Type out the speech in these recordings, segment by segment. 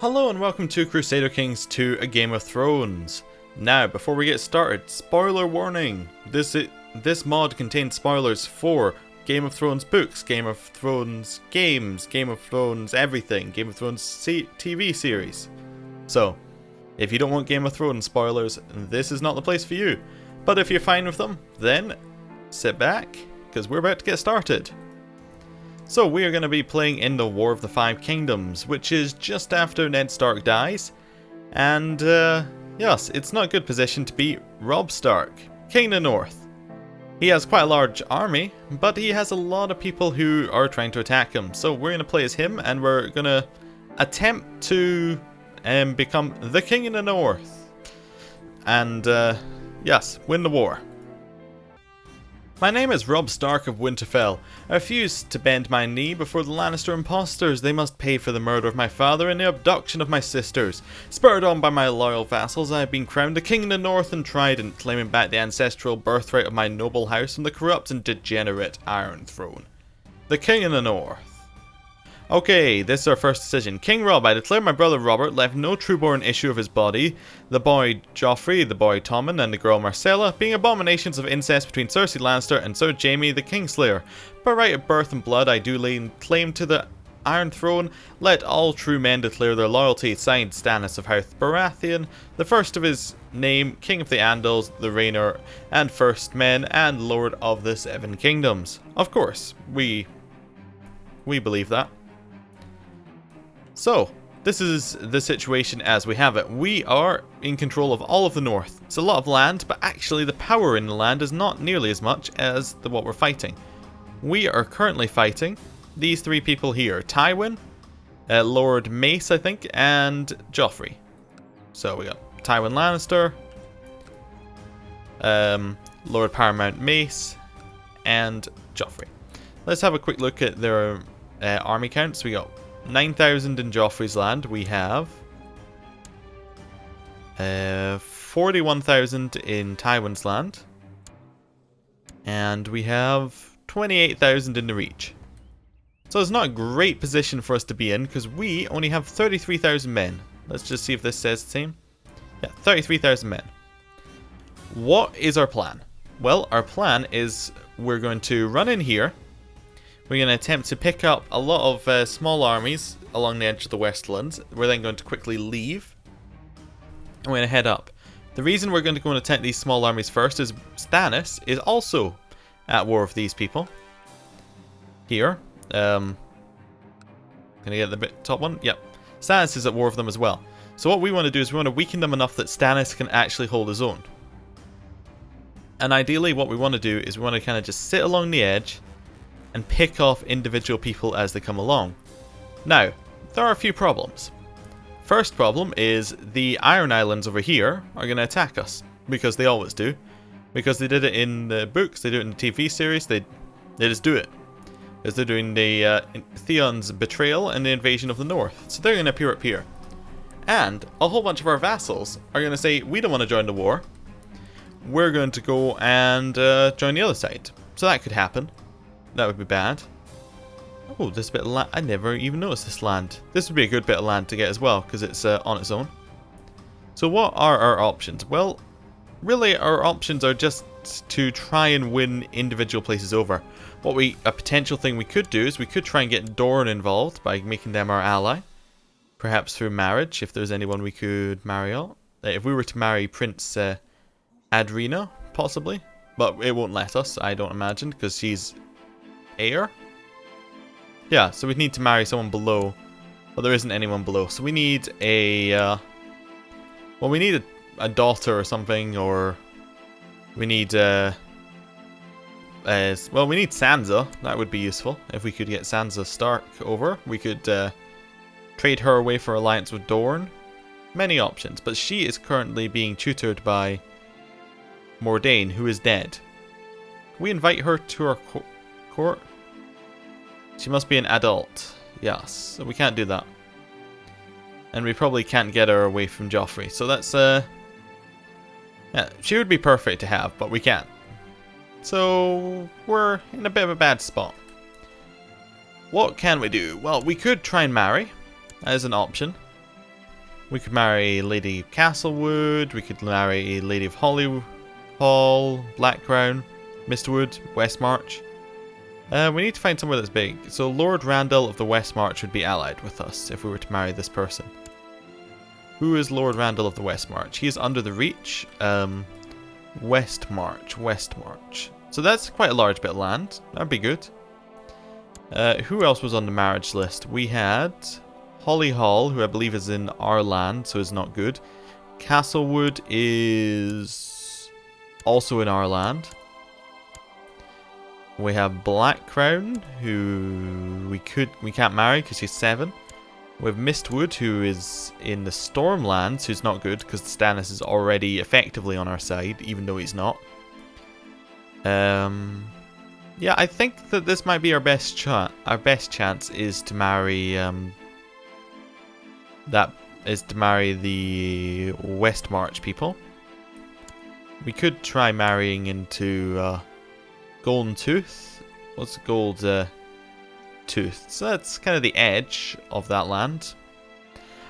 Hello and welcome to Crusader Kings 2 A Game of Thrones. Now, before we get started, spoiler warning! This mod contains spoilers for Game of Thrones books, Game of Thrones games, Game of Thrones everything, Game of Thrones TV series. So, if you don't want Game of Thrones spoilers, this is not the place for you. But if you're fine with them, then sit back, because we're about to get started. So we are going to be playing in the War of the Five Kingdoms, which is just after Ned Stark dies. And yes, it's not a good position to beat Robb Stark, King of the North. He has quite a large army, but he has a lot of people who are trying to attack him. So we're going to play as him, and we're going to attempt to become the King of the North. And yes, win the war. My name is Robb Stark of Winterfell. I refuse to bend my knee before the Lannister impostors. They must pay for the murder of my father and the abduction of my sisters. Spurred on by my loyal vassals, I have been crowned the King of the North and Trident, claiming back the ancestral birthright of my noble house from the corrupt and degenerate Iron Throne. The King of the North. Okay, this is our first decision. King Robb, I declare my brother Robert left no true-born issue of his body, the boy Joffrey, the boy Tommen, and the girl Marcella, being abominations of incest between Cersei Lannister and Sir Jaime the Kingslayer. By right of birth and blood, I do lay claim to the Iron Throne. Let all true men declare their loyalty. Signed, Stannis of House Baratheon, the first of his name, King of the Andals, the Reigner, and First Men, and Lord of the Seven Kingdoms. Of course, we believe that. So, this is the situation as we have it. We are in control of all of the north. It's a lot of land, but actually the power in the land is not nearly as much as what we're fighting. We are currently fighting these three people here. Tywin, Lord Mace, I think, and Joffrey. So we got Tywin Lannister, Lord Paramount Mace, and Joffrey. Let's have a quick look at their army counts. We got 9,000 in Joffrey's land. We have 41,000 in Tywin's land. And we have 28,000 in the Reach. So it's not a great position for us to be in, because we only have 33,000 men. Let's just see if this says the same. Yeah, 33,000 men. What is our plan? Well, our plan is we're going to run in here. We're going to attempt to pick up a lot of small armies along the edge of the Westlands. We're then going to quickly leave. And we're going to head up. The reason we're going to go and attack these small armies first is Stannis is also at war with these people. Here. Can I get the top one? Yep. Stannis is at war with them as well. So what we want to do is we want to weaken them enough that Stannis can actually hold his own. And ideally what we want to do is we want to kind of just sit along the edge and pick off individual people as they come along. Now, there are a few problems. First problem is the Iron Islands over here are going to attack us, because they always do. Because they did it in the books, they do it in the TV series, they just do it. Because they're doing the Theon's betrayal and the invasion of the North. So they're going to appear up here. And a whole bunch of our vassals are going to say, we don't want to join the war. We're going to go and join the other side. So that could happen. That would be bad. Oh, this bit of land. I never even noticed this land. This would be a good bit of land to get as well, because it's on its own. So what are our options? Well, really our options are just to try and win individual places over. A potential thing we could do is we could try and get Dorne involved by making them our ally. Perhaps through marriage, if there's anyone we could marry out. If we were to marry Prince Adrena, possibly. But it won't let us, I don't imagine, because she's heir? Yeah, so we need to marry someone below. But there isn't anyone below. So we need a... well, we need a daughter or something, or... We need... well, we need Sansa. That would be useful. If we could get Sansa Stark over. We could trade her away for alliance with Dorne. Many options. But she is currently being tutored by Mordain, who is dead. Can we invite her to our court? She must be an adult. Yes, so we can't do that. And we probably can't get her away from Joffrey. So that's yeah, she would be perfect to have, but we can't. So we're in a bit of a bad spot. What can we do? Well, we could try and marry as an option. We could marry Lady of Castlewood, we could marry Lady of Holly Hall, Blackcrown, Mistwood, Westmarch. We need to find somewhere that's big. So Lord Randall of the Westmarch would be allied with us if we were to marry this person. Who is Lord Randall of the Westmarch? He is under the Reach. Westmarch. So that's quite a large bit of land. That'd be good. Who else was on the marriage list? We had Holly Hall, who I believe is in our land, so is not good. Castlewood is also in our land. We have Blackcrown, who we can't marry because she's 7. We have Mistwood, who is in the Stormlands, who's not good because Stannis is already effectively on our side, even though he's not. Yeah, I think that this might be our best chance. Our best chance is to marry the Westmarch people. We could try marrying into Golden Tooth. What's Gold Tooth? So that's kind of the edge of that land.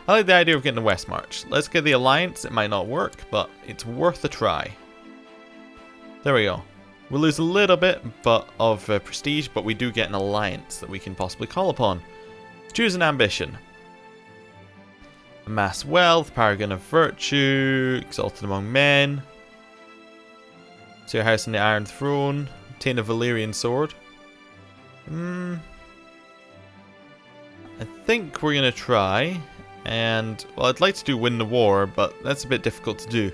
I like the idea of getting the Westmarch. Let's get the alliance. It might not work, but it's worth a try. There we go. We'll lose a little bit of prestige, but we do get an alliance that we can possibly call upon. Choose an ambition. Amass wealth, paragon of virtue, exalted among men. So your house on the Iron Throne. Obtain a Valyrian sword. I think we're going to try. And, well, I'd like to do win the war, but that's a bit difficult to do.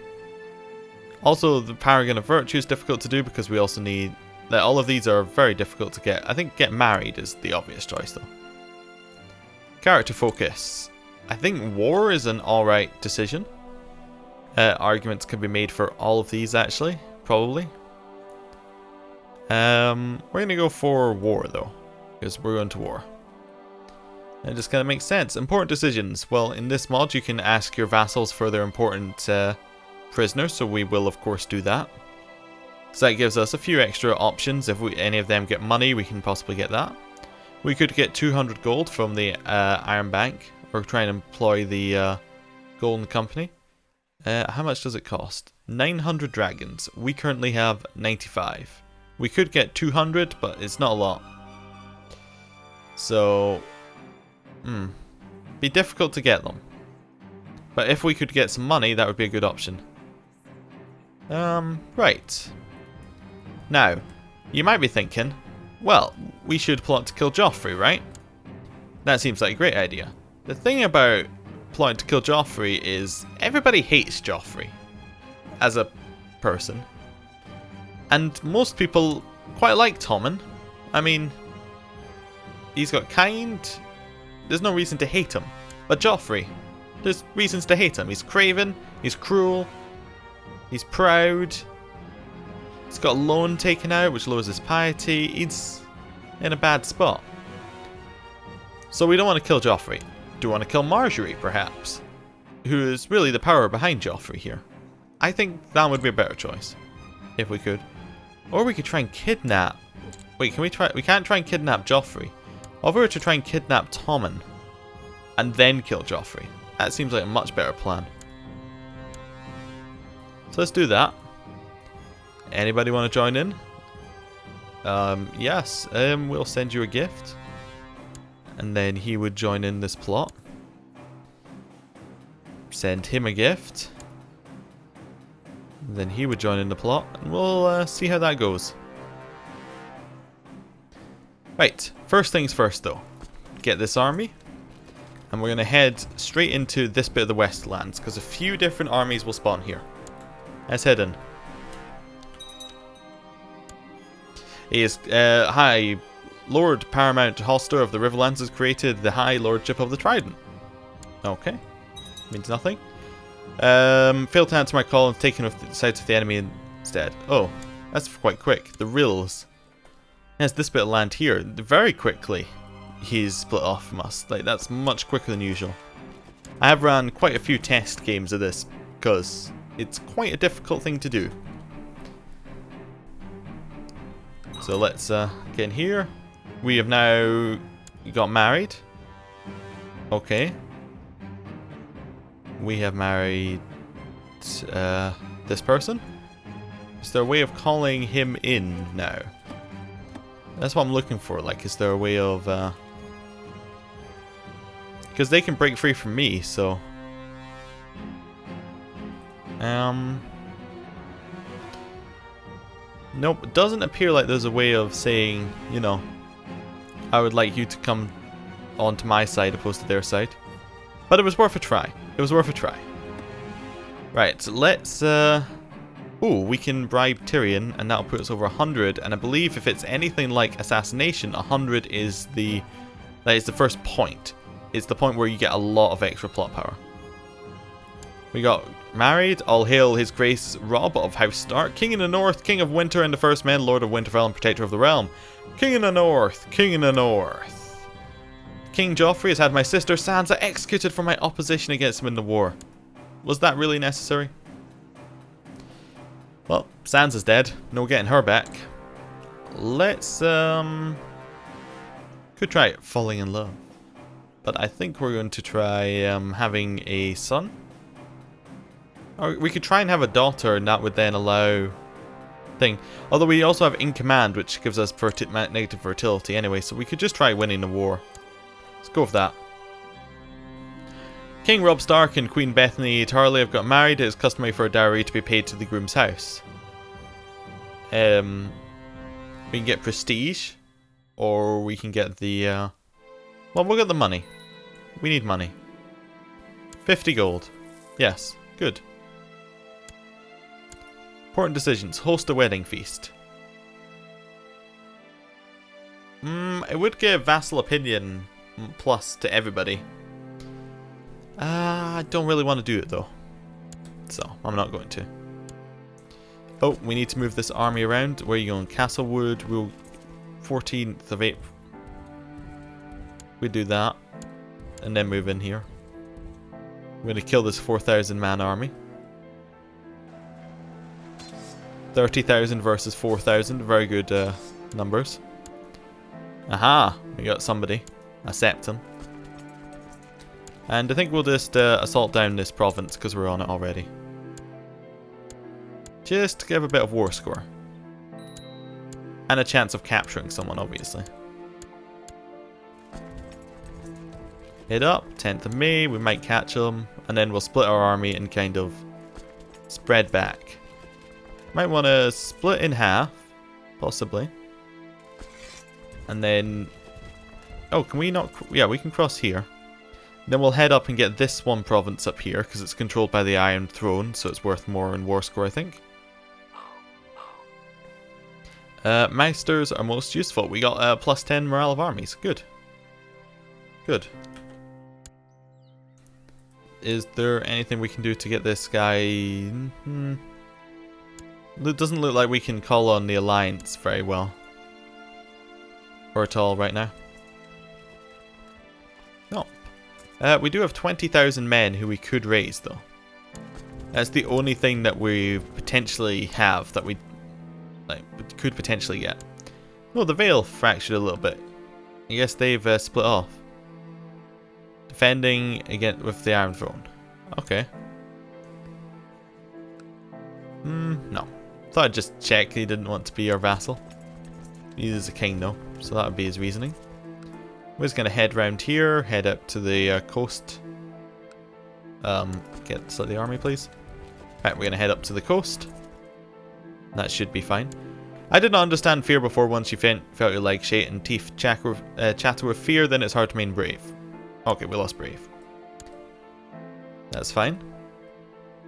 Also, the Paragon of Virtue is difficult to do because we also need... all of these are very difficult to get. I think get married is the obvious choice, though. Character focus. I think war is an alright decision. Arguments can be made for all of these, actually. Probably. We're going to go for war, though. Because we're going to war. It just kind of makes sense. Important decisions. Well, in this mod, you can ask your vassals for their important prisoners, so we will, of course, do that. So that gives us a few extra options. If any of them get money, we can possibly get that. We could get 200 gold from the Iron Bank, or try and employ the Golden Company. How much does it cost? 900 dragons. We currently have 95. We could get 200, but it's not a lot. So... be difficult to get them. But if we could get some money, that would be a good option. Right. Now, you might be thinking, well, we should plot to kill Joffrey, right? That seems like a great idea. The thing about plotting to kill Joffrey is everybody hates Joffrey as a person. And most people quite like Tommen. I mean, he's got kind... There's no reason to hate him. But Joffrey, there's reasons to hate him. He's craven, he's cruel, he's proud, he's got a loan taken out which lowers his piety, he's in a bad spot. So we don't want to kill Joffrey. Do we want to kill Marjorie, perhaps? Who is really the power behind Joffrey here. I think that would be a better choice. If we could. Or we could try and kidnap... Wait, can we try... We can't try and kidnap Joffrey. Or if we were to try and kidnap Tommen and then kill Joffrey. That seems like a much better plan. So let's do that. Anybody want to join in? Yes. We'll send you a gift. And then he would join in this plot. Send him a gift. And then he would join in the plot. And we'll see how that goes. Right, first things first though. Get this army. And we're going to head straight into this bit of the Westlands, because a few different armies will spawn here. Let's head in. He is, High Lord Paramount Holster of the Riverlands has created the High Lordship of the Trident. Okay. Means nothing. Failed to answer my call and taken off the sides of the enemy instead. Oh, that's quite quick. The Rills. Yes, this bit of land here, very quickly he's split off from us. Like, that's much quicker than usual. I have ran quite a few test games of this because it's quite a difficult thing to do. So let's get in here. We have now got married. Okay. We have married this person. Is there a way of calling him in now? That's what I'm looking for. Like, is there a way of... because they can break free from me, so... Nope, it doesn't appear like there's a way of saying, you know, I would like you to come onto my side opposed to their side. But it was worth a try. It was worth a try. Right, so let's... Ooh, we can bribe Tyrion, and that'll put us over 100. And I believe if it's anything like assassination, 100 is the... that is the first point. It's the point where you get a lot of extra plot power. We got married. All hail his grace Robb of House Stark, King in the North, King of Winter and the First Men, Lord of Winterfell and Protector of the Realm. King in the North, King in the North. King Joffrey has had my sister Sansa executed for my opposition against him in the war. Was that really necessary? Well, Sansa's dead. No getting her back. Let's, could try falling in love. But I think we're going to try, having a son. Or we could try and have a daughter, and that would then allow... thing. Although we also have in command, which gives us negative fertility anyway, so we could just try winning the war. Let's go with that. King Robb Stark and Queen Bethany Tarley have got married. It is customary for a dowry to be paid to the groom's house. We can get prestige, or we can get the... well, we'll get the money. We need money. 50 gold. Yes, good. Important decisions. Host a wedding feast. It would give vassal opinion plus to everybody. I don't really want to do it though. So, I'm not going to. Oh, we need to move this army around. Where are you going? Castlewood. We'll... 14th of April. We do that. And then move in here. We're going to kill this 4,000 man army. 30,000 versus 4,000. Very good numbers. Aha! We got somebody. A septon. And I think we'll just assault down this province because we're on it already. Just to give a bit of war score. And a chance of capturing someone, obviously. Hit up, 10th of May, we might catch them. And then we'll split our army and kind of spread back. Might want to split in half, possibly. And then... oh, can we not... yeah, we can cross here. Then we'll head up and get this one province up here, because it's controlled by the Iron Throne, so it's worth more in war score, I think. Meisters are most useful. We got plus 10 morale of armies. Good. Good. Is there anything we can do to get this guy... It doesn't look like we can call on the Alliance very well. Or at all right now. No. We do have 20,000 men who we could raise, though. That's the only thing that we potentially have that we could potentially get. Well, the Vale fractured a little bit. I guess they've split off. Defending against with the Iron Throne. Okay. No. Thought I'd just check he didn't want to be our vassal. He is a king though, so that would be his reasoning. We're just going to head round here, head up to the coast. Select the army, please. Right, we're going to head up to the coast. That should be fine. I did not understand fear before. Once you felt your legs shake and teeth chatter with fear, then it's hard to remain brave. Okay, we lost brave. That's fine.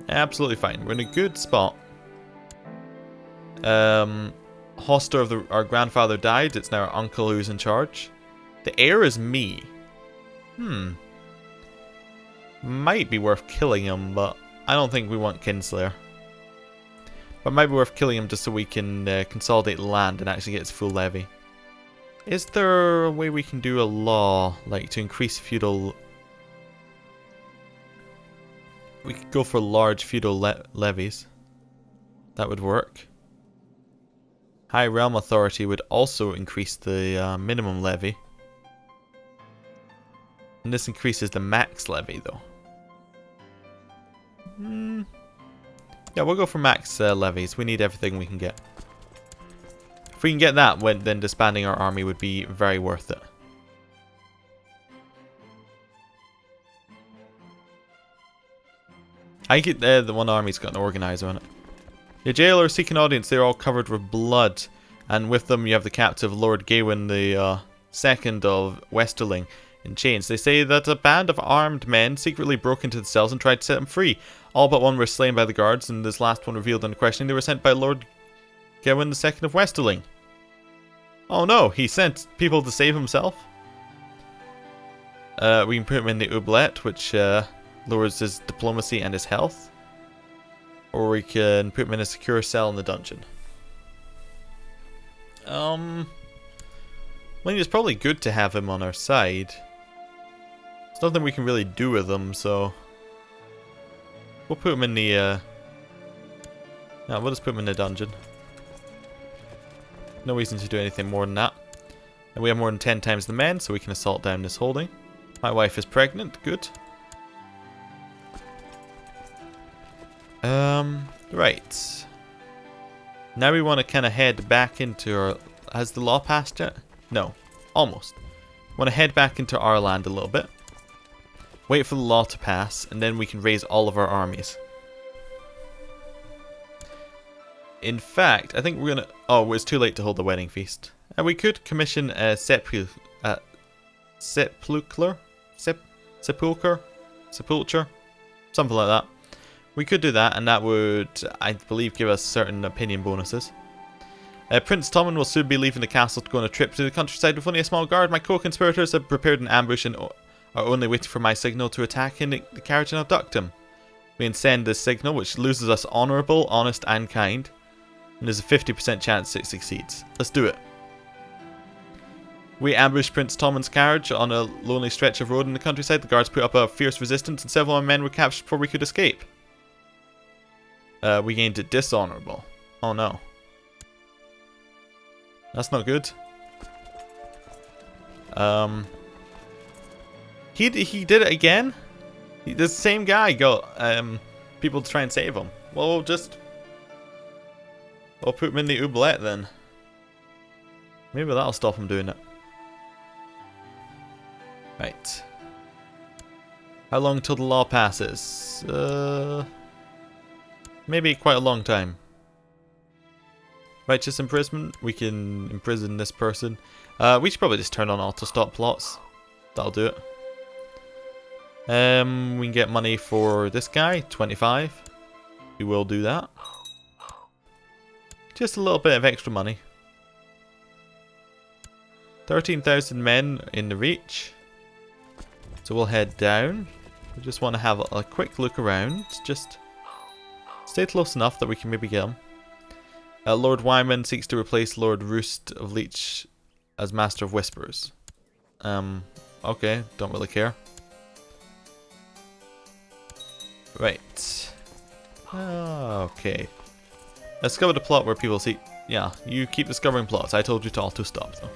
Absolutely fine. We're in a good spot. Hoster of our grandfather died. It's now our uncle who's in charge. The heir is me. Might be worth killing him, but I don't think we want Kinslayer. But it might be worth killing him just so we can consolidate the land and actually get its full levy. Is there a way we can do a law, like to increase feudal... We could go for large feudal levies. That would work. High Realm Authority would also increase the minimum levy. And this increases the max levy, though. Yeah, we'll go for max levies. We need everything we can get. If we can get that, then disbanding our army would be very worth it. I get the one army's got an organizer on it. Your jailers seek an audience. They're all covered with blood, and with them you have the captive Lord Gawain the second of Westerling in chains. They say that a band of armed men secretly broke into the cells and tried to set them free. All but one were slain by the guards, and this last one revealed under questioning they were sent by Lord Gawain the second of Westerling. Oh no, he sent people to save himself? We can put him in the oubliette, which lowers his diplomacy and his health. Or we can put him in a secure cell in the dungeon. I mean, it's probably good to have him on our side. There's nothing we can really do with him, so we'll put him in the no, we'll just put him in the dungeon. No reason to do anything more than that. And we have more than 10 times the men, so we can assault down this holding. My wife is pregnant, good. Right. Now we want to kind of head back into our... Has the law passed yet? No. Almost. Want to head back into our land a little bit. Wait for the law to pass, and then we can raise all of our armies. In fact, I think we're going to... Oh, it's too late to hold the wedding feast. We could commission a sepulchre? Something like that. We could do that, and that would, I believe, give us certain opinion bonuses. Prince Tommen will soon be leaving the castle to go on a trip to the countryside with only a small guard. My co-conspirators have prepared an ambush and are only waiting for my signal to attack in the carriage and abduct him. We can send this signal, which loses us honourable, honest, and kind. And there's a 50% chance it succeeds. Let's do it. We ambushed Prince Tommen's carriage on a lonely stretch of road in the countryside. The guards put up a fierce resistance, and several of our men were captured before we could escape. We gained it dishonorable. Oh no. That's not good. He did it again? The same guy got people to try and save him. Well, we'll put him in the oubliette then. Maybe that'll stop him doing it. Right. How long till the law passes? Maybe quite a long time. Righteous imprisonment. We can imprison this person. We should probably just turn on auto-stop plots. That'll do it. We can get money for this guy, 25. We will do that. Just a little bit of extra money. 13,000 men in the reach. So we'll head down. We just want to have a quick look around. Just stay close enough that we can maybe get him. Lord Wyman seeks to replace Lord Roost of Leech as Master of Whispers. Okay, don't really care. Right. Okay. Discover the plot where people see... Yeah, you keep discovering plots. I told you to auto-stop though.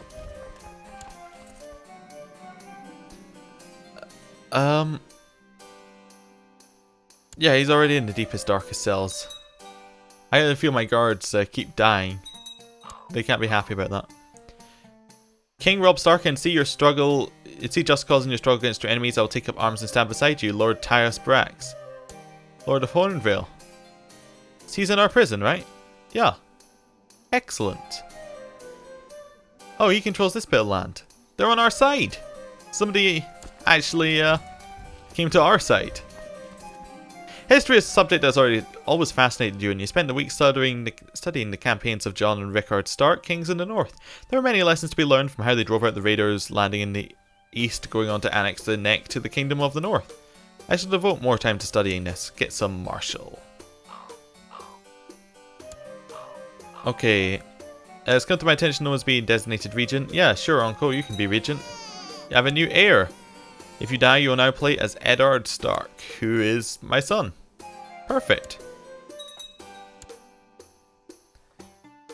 Yeah, he's already in the deepest, darkest cells. I feel my guards keep dying. They can't be happy about that. King Robb Stark, and see your struggle. See just cause in your struggle against your enemies. I will take up arms and stand beside you, Lord Tyrus Brax, Lord of Hornvale. He's in our prison, right? Yeah. Excellent. Oh, he controls this bit of land. They're on our side. Somebody actually came to our side. History is a subject that's always fascinated you, and you spent the week studying the campaigns of John and Rickard Stark, kings in the north. There are many lessons to be learned from how they drove out the raiders, landing in the east, going on to annex the neck to the kingdom of the north. I should devote more time to studying this. Get some martial. Okay. It's come to my attention no one's being designated regent. Yeah, sure, uncle, you can be regent. You have a new heir. If you die, you will now play as Eddard Stark, who is my son. Perfect.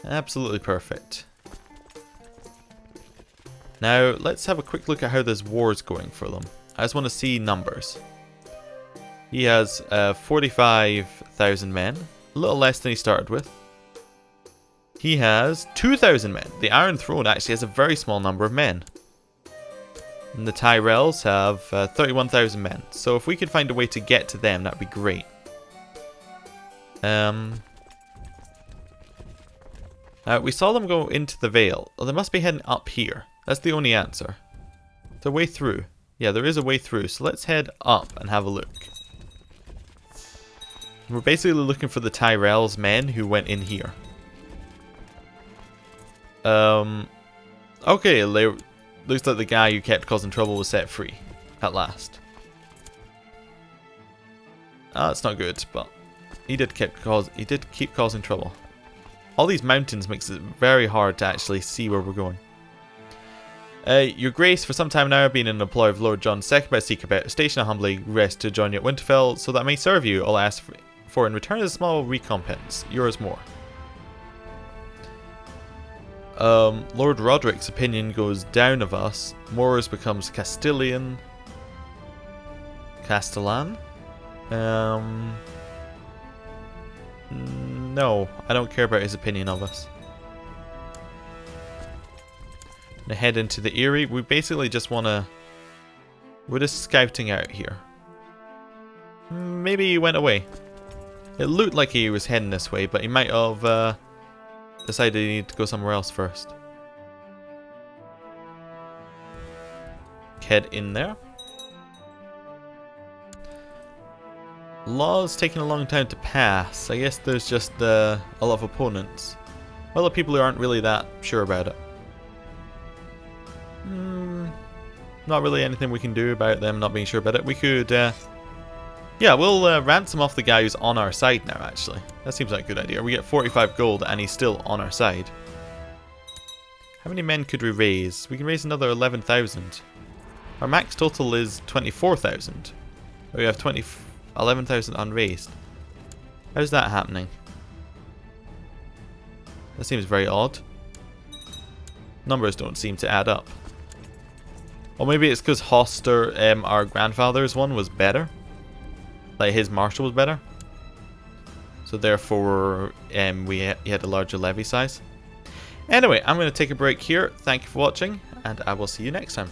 Absolutely perfect. Now, let's have a quick look at how this war is going for them. I just want to see numbers. He has 45,000 men. A little less than he started with. He has 2,000 men. The Iron Throne actually has a very small number of men. And the Tyrells have 31,000 men. So if we could find a way to get to them, that'd be great. We saw them go into the Vale. Well, they must be heading up here. That's the only answer. The way through. Yeah, there is a way through. So let's head up and have a look. We're basically looking for the Tyrell's men who went in here. Okay, looks like the guy who kept causing trouble was set free. At last. That's not good, but he did keep causing trouble. All these mountains makes it very hard to actually see where we're going. Your Grace, for some time now I've been in the employ of Lord John II by seek about a station. I humbly rest to join you at Winterfell, so that I may serve you. All I ask for in return is a small recompense. Yours more. Lord Roderick's opinion goes down of us. Moors becomes Castellan. No, I don't care about his opinion of us. I'm gonna head into the Eyrie. We basically just wanna... We're just scouting out here. Maybe he went away. It looked like he was heading this way, but he might have decided he needed to go somewhere else first. Head in there. Law's taking a long time to pass. I guess there's just a lot of opponents. Well, the people who aren't really that sure about it. Not really anything we can do about them not being sure about it. We could, yeah, we'll ransom off the guy who's on our side now, actually. That seems like a good idea. We get 45 gold and he's still on our side. How many men could we raise? We can raise another 11,000. Our max total is 24,000. We have 11,000 unraised. How's that happening? That seems very odd. Numbers don't seem to add up. Or maybe it's because Hoster, our grandfather's one, was better. Like his marshal was better. So therefore, he had a larger levy size. Anyway, I'm going to take a break here. Thank you for watching, and I will see you next time.